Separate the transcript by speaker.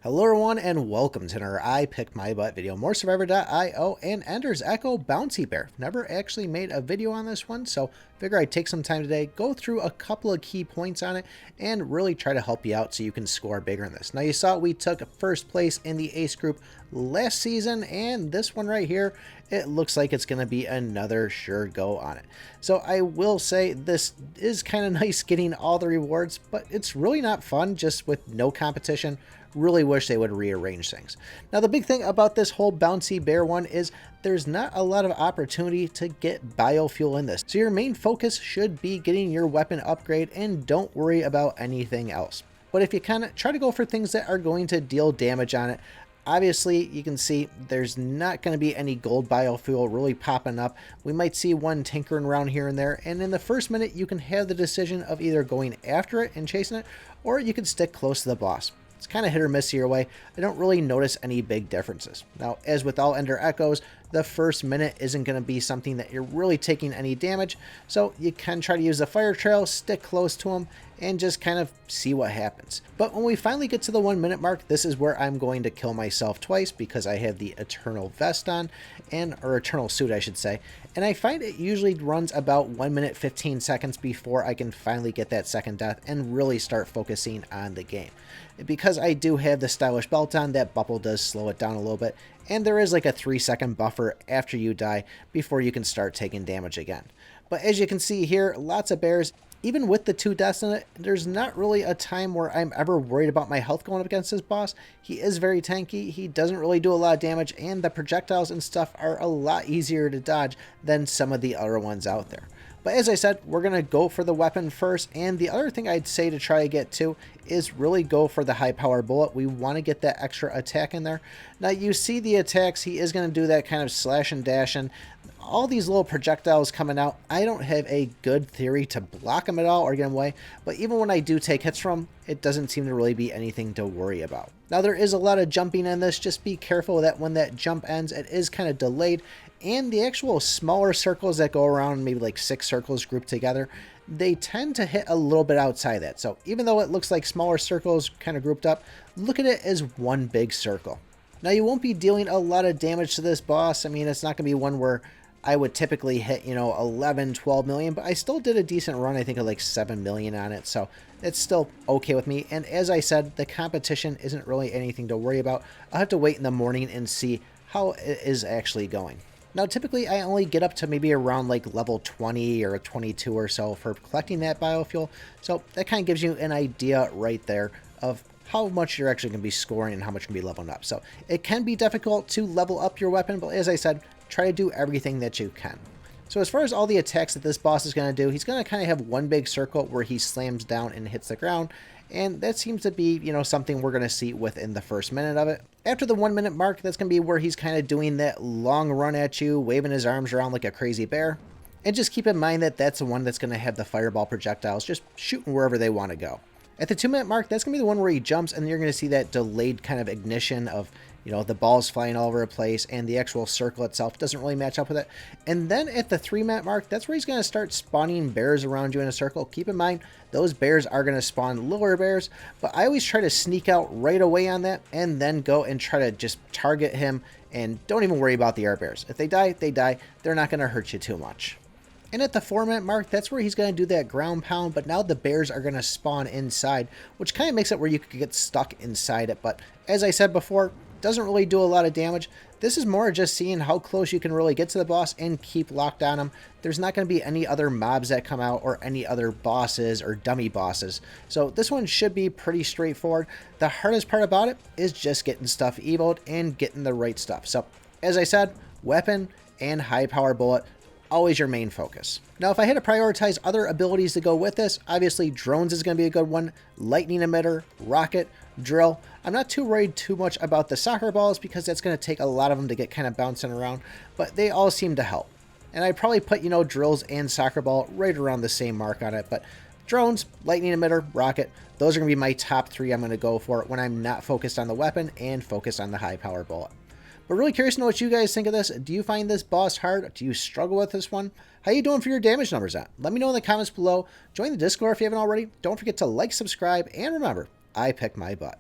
Speaker 1: Hello everyone and welcome to another I Pick My Butt video. More Survivor.io and Ender's Echo Bouncy Bear. Never actually made a video on this one, so figure I'd take some time today, go through a couple of key points on it, and really try to help you out so you can score bigger in this. Now you saw we took first place in the Ace group last season, and this one right here, it looks like it's going to be another sure go on it. So I will say this is kind of nice getting all the rewards, but it's really not fun just with no competition. Really wish they would rearrange things. Now the big thing about this whole Bouncy Bear one is there's not a lot of opportunity to get biofuel in this. So your main focus should be getting your weapon upgrade and don't worry about anything else. But if you kind of try to go for things that are going to deal damage on it, obviously you can see there's not going to be any gold biofuel really popping up. We might see one tinkering around here and there, and in the first minute you can have the decision of either going after it and chasing it, or you can stick close to the boss. It's kind of hit or miss your way. I don't really notice any big differences. Now, as with all Ender Echoes, the first minute isn't going to be something that you're really taking any damage, so you can try to use the fire trail, stick close to them, and just kind of see what happens. But when we finally get to the 1 minute mark, this is where I'm going to kill myself twice because I have the Eternal Vest on, or Eternal Suit I should say, and I find it usually runs about 1 minute 15 seconds before I can finally get that second death and really start focusing on the game. Because I do have the stylish belt on, that bubble does slow it down a little bit, and there is like a 3-second buffer after you die before you can start taking damage again. But as you can see here, lots of bears. Even with the 2 deaths in it, there's not really a time where I'm ever worried about my health going up against this boss. He is very tanky, he doesn't really do a lot of damage, and the projectiles and stuff are a lot easier to dodge than some of the other ones out there. But as I said, we're going to go for the weapon first, and the other thing I'd say to try to get to is really go for the high power bullet. We want to get that extra attack in there. Now you see the attacks, he is going to do that kind of slash and dash, and all these little projectiles coming out. I don't have a good theory to block them at all or get them away, but even when I do take hits from, it doesn't seem to really be anything to worry about. Now there is a lot of jumping in this, just be careful that when that jump ends, it is kind of delayed, and the actual smaller circles that go around, maybe like 6 circles grouped together, they tend to hit a little bit outside that. So even though it looks like smaller circles kind of grouped up, look at it as one big circle. Now you won't be dealing a lot of damage to this boss. I mean, it's not going to be one where I would typically hit, 11, 12 million, but I still did a decent run, I think of like 7 million on it, so it's still okay with me. And as I said, the competition isn't really anything to worry about. I'll have to wait in the morning and see how it is actually going. Now, typically I only get up to maybe around like level 20 or 22 or so for collecting that biofuel, so that kind of gives you an idea right there of how much you're actually going to be scoring and how much you're going to be leveling up. So it can be difficult to level up your weapon, but as I said, try to do everything that you can. So as far as all the attacks that this boss is going to do, he's going to kind of have one big circle where he slams down and hits the ground, and that seems to be, something we're going to see within the first minute of it. After the 1 minute mark, that's going to be where he's kind of doing that long run at you, waving his arms around like a crazy bear. And just keep in mind that that's the one that's going to have the fireball projectiles just shooting wherever they want to go. At the 2 minute mark, that's going to be the one where he jumps, and you're going to see that delayed kind of ignition of, the balls flying all over the place, and the actual circle itself doesn't really match up with it. And then at the 3 minute mark, that's where he's going to start spawning bears around you in a circle. Keep in mind, those bears are going to spawn lower bears, but I always try to sneak out right away on that, and then go and try to just target him, and don't even worry about the air bears. If they die, they die. They're not going to hurt you too much. And at the 4 minute mark, that's where he's going to do that ground pound, but now the bears are going to spawn inside, which kind of makes it where you could get stuck inside it. But as I said before, doesn't really do a lot of damage. This is more just seeing how close you can really get to the boss and keep locked on him. There's not going to be any other mobs that come out or any other bosses or dummy bosses. So this one should be pretty straightforward. The hardest part about it is just getting stuff evoed and getting the right stuff. So as I said, weapon and high power bullet, always your main focus. Now, if I had to prioritize other abilities to go with this, obviously drones is going to be a good one, lightning emitter, rocket, drill. I'm not too worried too much about the soccer balls because that's going to take a lot of them to get kind of bouncing around, but they all seem to help. And I'd probably put, drills and soccer ball right around the same mark on it, but drones, lightning emitter, rocket, those are going to be my top 3 I'm going to go for when I'm not focused on the weapon and focused on the high power bullet. But really curious to know what you guys think of this. Do you find this boss hard? Do you struggle with this one? How you doing for your damage numbers at? Let me know in the comments below. Join the Discord if you haven't already. Don't forget to like, subscribe, and remember, I pick my butt.